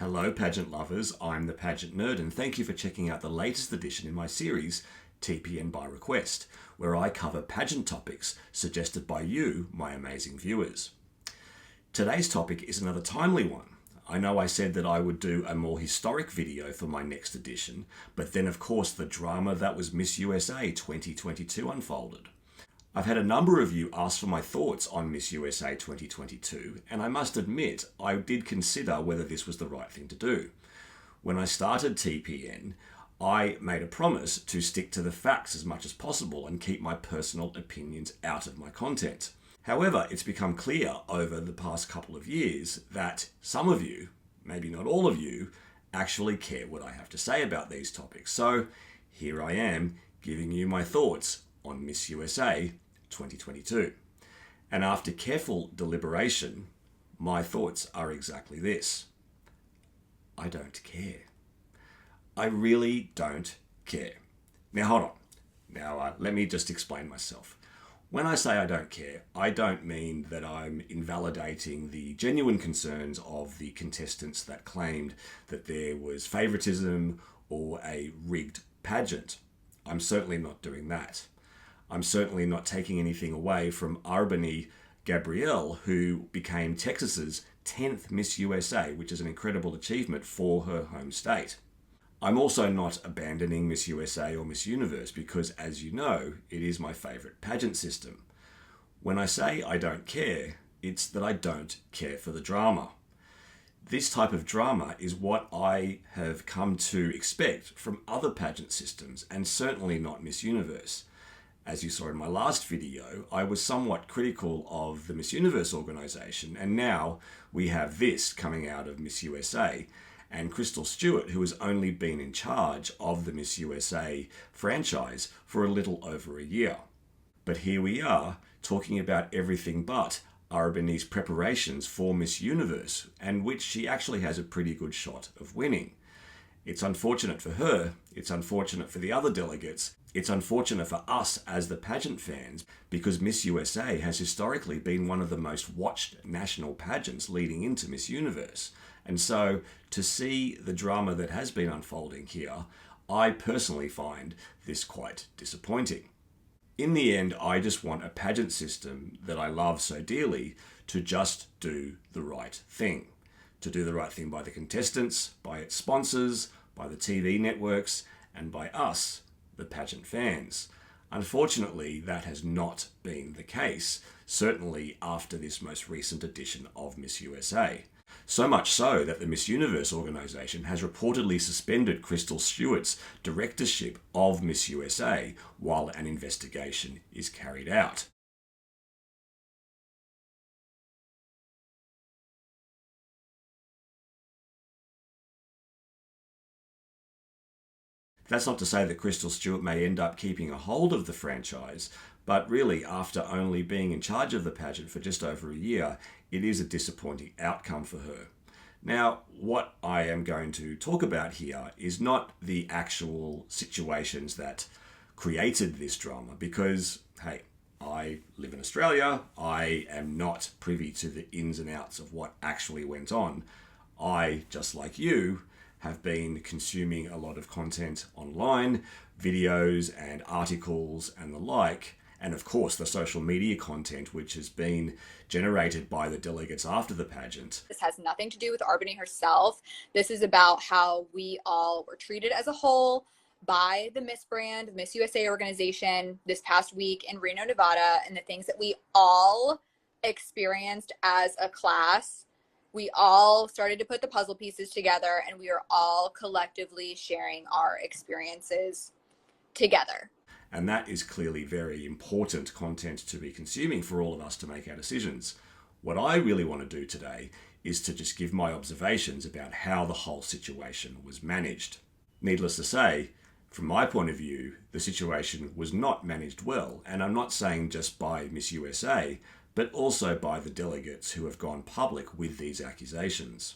Hello pageant lovers, I'm the Pageant Nerd and thank you for checking out the latest edition in my series, TPN by Request, where I cover pageant topics suggested by you, my amazing viewers. Today's topic is another timely one. I know I said that I would do a more historic video for my next edition, but then of course the drama that was Miss USA 2022 unfolded. I've had a number of you ask for my thoughts on Miss USA 2022, and I must admit I did consider whether this was the right thing to do. When I started TPN, I made a promise to stick to the facts as much as possible and keep my personal opinions out of my content. However, it's become clear over the past couple of years that some of you, maybe not all of you, actually care what I have to say about these topics. So here I am giving you my thoughts on Miss USA 2022. And after careful deliberation, my thoughts are exactly this. I don't care. I really don't care. Now hold on. Now let me just explain myself. When I say I don't care, I don't mean that I'm invalidating the genuine concerns of the contestants that claimed that there was favoritism or a rigged pageant. I'm certainly not doing that. I'm certainly not taking anything away from Arbany Gabrielle, who became Texas's 10th Miss USA, which is an incredible achievement for her home state. I'm also not abandoning Miss USA or Miss Universe because, as you know, it is my favourite pageant system. When I say I don't care, it's that I don't care for the drama. This type of drama is what I have come to expect from other pageant systems, and certainly not Miss Universe. As you saw in my last video, I was somewhat critical of the Miss Universe organisation, and now we have this coming out of Miss USA, and Crystal Stewart, who has only been in charge of the Miss USA franchise for a little over a year. But here we are, talking about everything but Arbany's preparations for Miss Universe, and which she actually has a pretty good shot of winning. It's unfortunate for her, it's unfortunate for the other delegates, it's unfortunate for us as the pageant fans, because Miss USA has historically been one of the most watched national pageants leading into Miss Universe. And so, to see the drama that has been unfolding here, I personally find this quite disappointing. In the end, I just want a pageant system that I love so dearly to just do the right thing. To do the right thing by the contestants, by its sponsors, by the TV networks, and by us, the pageant fans. Unfortunately, that has not been the case, certainly after this most recent edition of Miss USA. So much so that the Miss Universe organisation has reportedly suspended Crystal Stewart's directorship of Miss USA while an investigation is carried out. That's not to say that Crystal Stewart may end up keeping a hold of the franchise, but really, after only being in charge of the pageant for just over a year, it is a disappointing outcome for her. Now, what I am going to talk about here is not the actual situations that created this drama, because, hey, I live in Australia, I am not privy to the ins and outs of what actually went on. I, just like you, have been consuming a lot of content online, videos and articles and the like, and of course the social media content which has been generated by the delegates after the pageant. This has nothing to do with Arbany herself. This is about how we all were treated as a whole by the Miss brand, the Miss USA organization this past week in Reno, Nevada, and the things that we all experienced as a class. We all started to put the puzzle pieces together, and we are all collectively sharing our experiences together. And that is clearly very important content to be consuming for all of us to make our decisions. What I really want to do today is to just give my observations about how the whole situation was managed. Needless to say, from my point of view, the situation was not managed well, and I'm not saying just by Miss USA, but also by the delegates who have gone public with these accusations.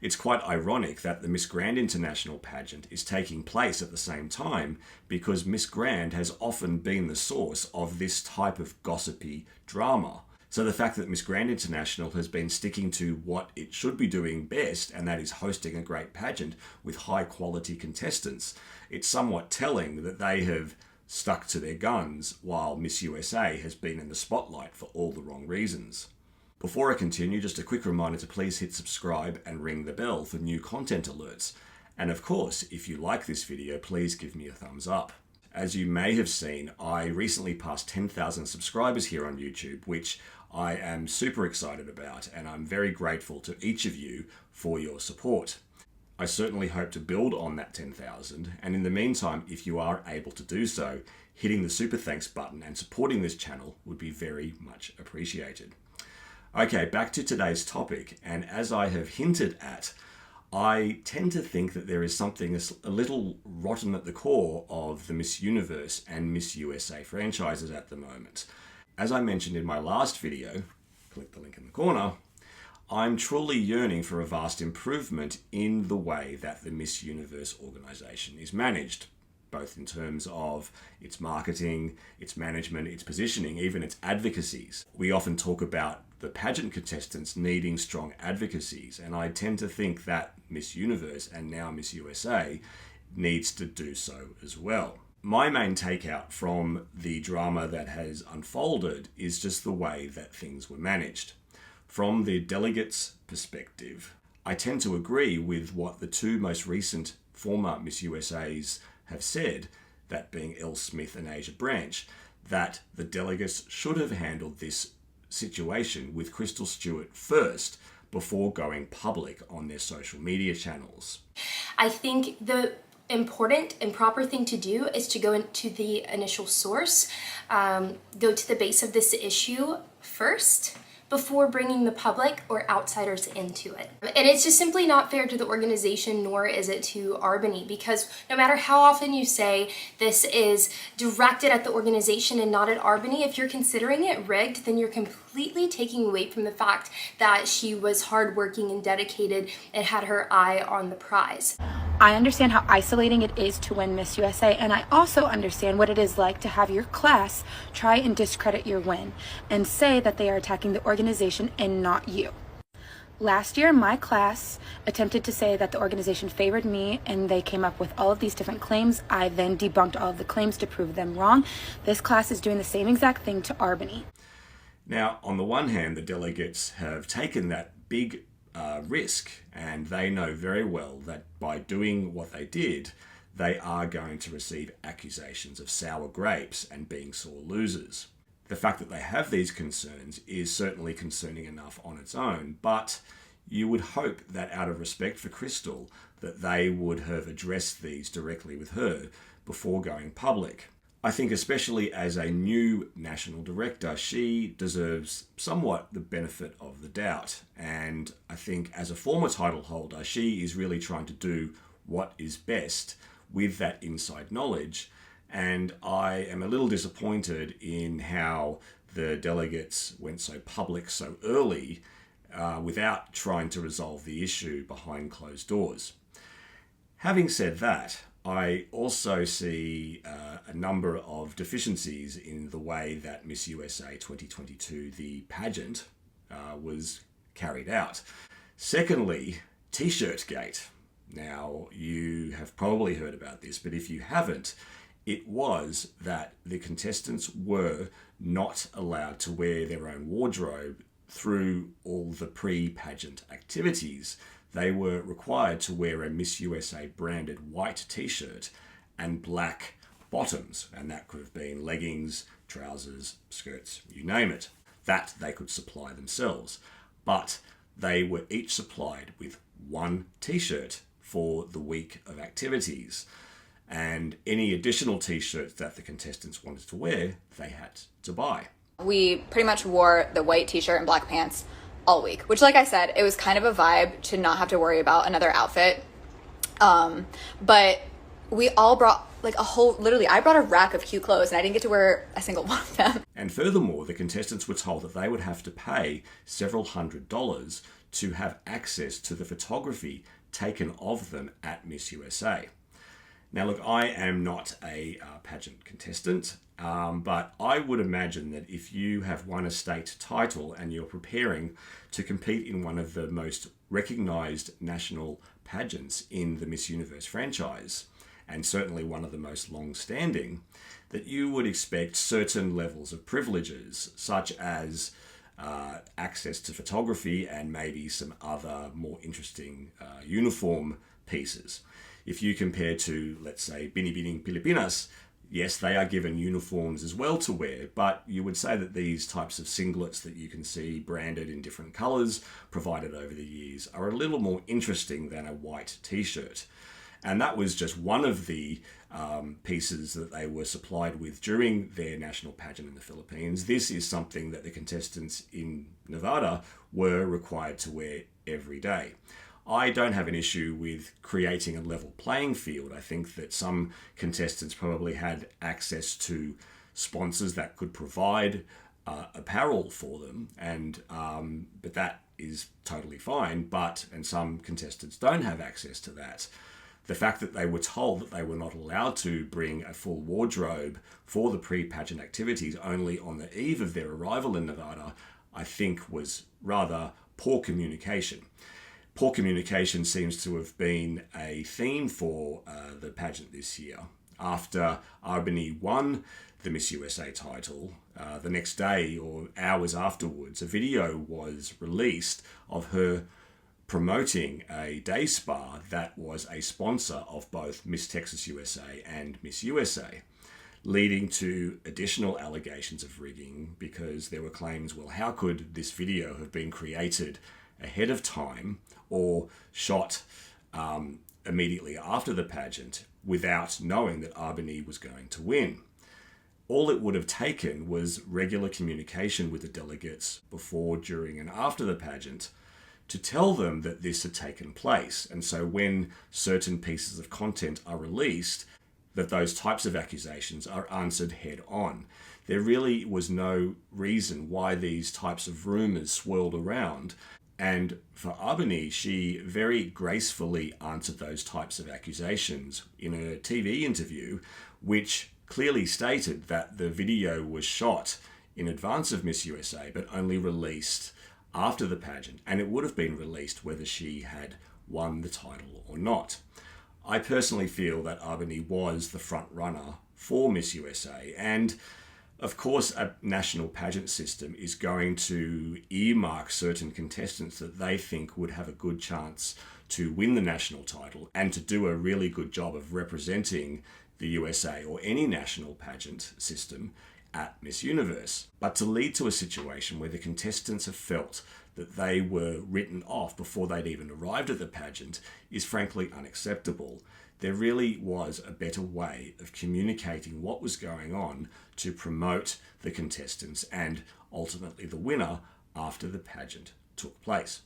It's quite ironic that the Miss Grand International pageant is taking place at the same time, because Miss Grand has often been the source of this type of gossipy drama. So the fact that Miss Grand International has been sticking to what it should be doing best, and that is hosting a great pageant with high quality contestants, it's somewhat telling that they have stuck to their guns while Miss USA has been in the spotlight for all the wrong reasons. Before I continue, just a quick reminder to please hit subscribe and ring the bell for new content alerts. And of course, if you like this video, please give me a thumbs up. As you may have seen, I recently passed 10,000 subscribers here on YouTube, which I am super excited about, and I'm very grateful to each of you for your support. I certainly hope to build on that 10,000, and in the meantime, if you are able to do so, hitting the super thanks button and supporting this channel would be very much appreciated. Okay, back to today's topic, and as I have hinted at, I tend to think that there is something a little rotten at the core of the Miss Universe and Miss USA franchises at the moment. As I mentioned in my last video, click the link in the corner, I'm truly yearning for a vast improvement in the way that the Miss Universe organisation is managed, both in terms of its marketing, its management, its positioning, even its advocacies. We often talk about the pageant contestants needing strong advocacies, and I tend to think that Miss Universe and now Miss USA needs to do so as well. My main takeout from the drama that has unfolded is just the way that things were managed. From the delegates' perspective, I tend to agree with what the two most recent former Miss USAs have said, that being Elle Smith and Asia Branch, that the delegates should have handled this situation with Crystal Stewart first before going public on their social media channels. I think the important and proper thing to do is to go into the initial source, go to the base of this issue first before bringing the public or outsiders into it. And it's just simply not fair to the organization, nor is it to Albany, because no matter how often you say this is directed at the organization and not at Albany, if you're considering it rigged, then you're completely taking away from the fact that she was hardworking and dedicated and had her eye on the prize. I understand how isolating it is to win Miss USA, and I also understand what it is like to have your class try and discredit your win and say that they are attacking the organization and not you. Last year, my class attempted to say that the organization favored me, and they came up with all of these different claims. I then debunked all of the claims to prove them wrong. This class is doing the same exact thing to Albany. Now, on the one hand, the delegates have taken that big risk, and they know very well that by doing what they did, they are going to receive accusations of sour grapes and being sore losers. The fact that they have these concerns is certainly concerning enough on its own, but you would hope that out of respect for Crystal, that they would have addressed these directly with her before going public. I think especially as a new national director, she deserves somewhat the benefit of the doubt. And I think as a former title holder, she is really trying to do what is best with that inside knowledge. And I am a little disappointed in how the delegates went so public so early without trying to resolve the issue behind closed doors. Having said that, I also see a number of deficiencies in the way that Miss USA 2022, the pageant, was carried out. Secondly, T-shirt gate. Now, you have probably heard about this, but if you haven't, it was that the contestants were not allowed to wear their own wardrobe through all the pre-pageant activities. They were required to wear a Miss USA branded white t-shirt and black bottoms, and that could have been leggings, trousers, skirts, you name it. That they could supply themselves. But they were each supplied with one t-shirt for the week of activities. And any additional t-shirts that the contestants wanted to wear, they had to buy. We pretty much wore the white t-shirt and black pants all week, which, like I said, it was kind of a vibe to not have to worry about another outfit. But we all brought like I brought a rack of cute clothes and I didn't get to wear a single one of them. And furthermore, the contestants were told that they would have to pay several $100s to have access to the photography taken of them at Miss USA. Now, look, I am not a pageant contestant, but I would imagine that if you have won a state title and you're preparing to compete in one of the most recognised national pageants in the Miss Universe franchise, and certainly one of the most long-standing, that you would expect certain levels of privileges, such as access to photography and maybe some other more interesting uniform pieces. If you compare to, let's say, Binibining Pilipinas, yes, they are given uniforms as well to wear, but you would say that these types of singlets that you can see branded in different colours, provided over the years, are a little more interesting than a white t-shirt. And that was just one of the pieces that they were supplied with during their national pageant in the Philippines. This is something that the contestants in Nevada were required to wear every day. I don't have an issue with creating a level playing field. I think that some contestants probably had access to sponsors that could provide apparel for them, and but that is totally fine. And some contestants don't have access to that. The fact that they were told that they were not allowed to bring a full wardrobe for the pre-pageant activities only on the eve of their arrival in Nevada, I think was rather poor communication. Poor communication seems to have been a theme for the pageant this year. After Albany won the Miss USA title, the next day or hours afterwards, a video was released of her promoting a day spa that was a sponsor of both Miss Texas USA and Miss USA, leading to additional allegations of rigging because there were claims, well, how could this video have been created ahead of time or shot immediately after the pageant without knowing that Albany was going to win? All it would have taken was regular communication with the delegates before, during, and after the pageant to tell them that this had taken place. And so when certain pieces of content are released, that those types of accusations are answered head on. There really was no reason why these types of rumours swirled around. And for Albany, she very gracefully answered those types of accusations in a TV interview, which clearly stated that the video was shot in advance of Miss USA, but only released after the pageant, and it would have been released whether she had won the title or not. I personally feel that Albany was the front runner for Miss USA, and of course a national pageant system is going to earmark certain contestants that they think would have a good chance to win the national title and to do a really good job of representing the USA or any national pageant system at Miss Universe. But to lead to a situation where the contestants have felt that they were written off before they'd even arrived at the pageant is frankly unacceptable. There really was a better way of communicating what was going on to promote the contestants and ultimately the winner after the pageant took place.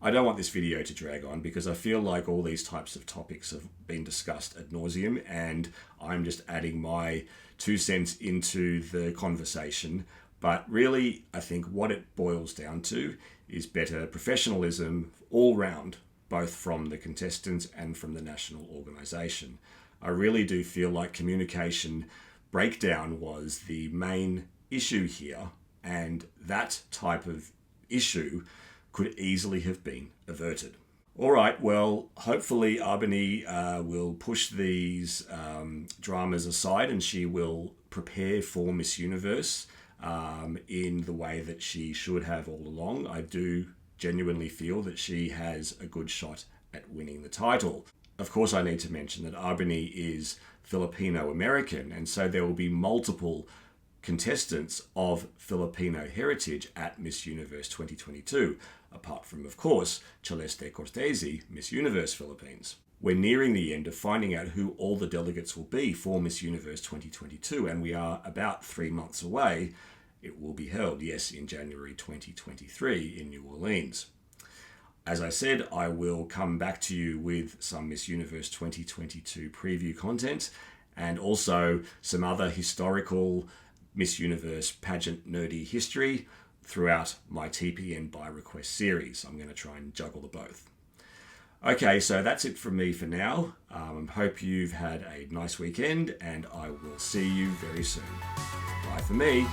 I don't want this video to drag on because I feel like all these types of topics have been discussed ad nauseum, and I'm just adding my 2 cents into the conversation. But really, I think what it boils down to is better professionalism all round, both from the contestants and from the national organisation. I really do feel like communication breakdown was the main issue here, and that type of issue could easily have been averted. All right, well, hopefully Albany will push these dramas aside and she will prepare for Miss Universe in the way that she should have all along. I do genuinely feel that she has a good shot at winning the title. Of course, I need to mention that Albany is Filipino-American, and so there will be multiple contestants of Filipino heritage at Miss Universe 2022, apart from, of course, Celeste Cortese, Miss Universe Philippines. We're nearing the end of finding out who all the delegates will be for Miss Universe 2022, and we are about 3 months away. It will be held, yes, in January 2023 in New Orleans. As I said, I will come back to you with some Miss Universe 2022 preview content and also some other historical Miss Universe pageant nerdy history throughout my TPN by request series. I'm going to try and juggle the both. Okay, so that's it from me for now. Hope you've had a nice weekend, and I will see you very soon. Bye for me.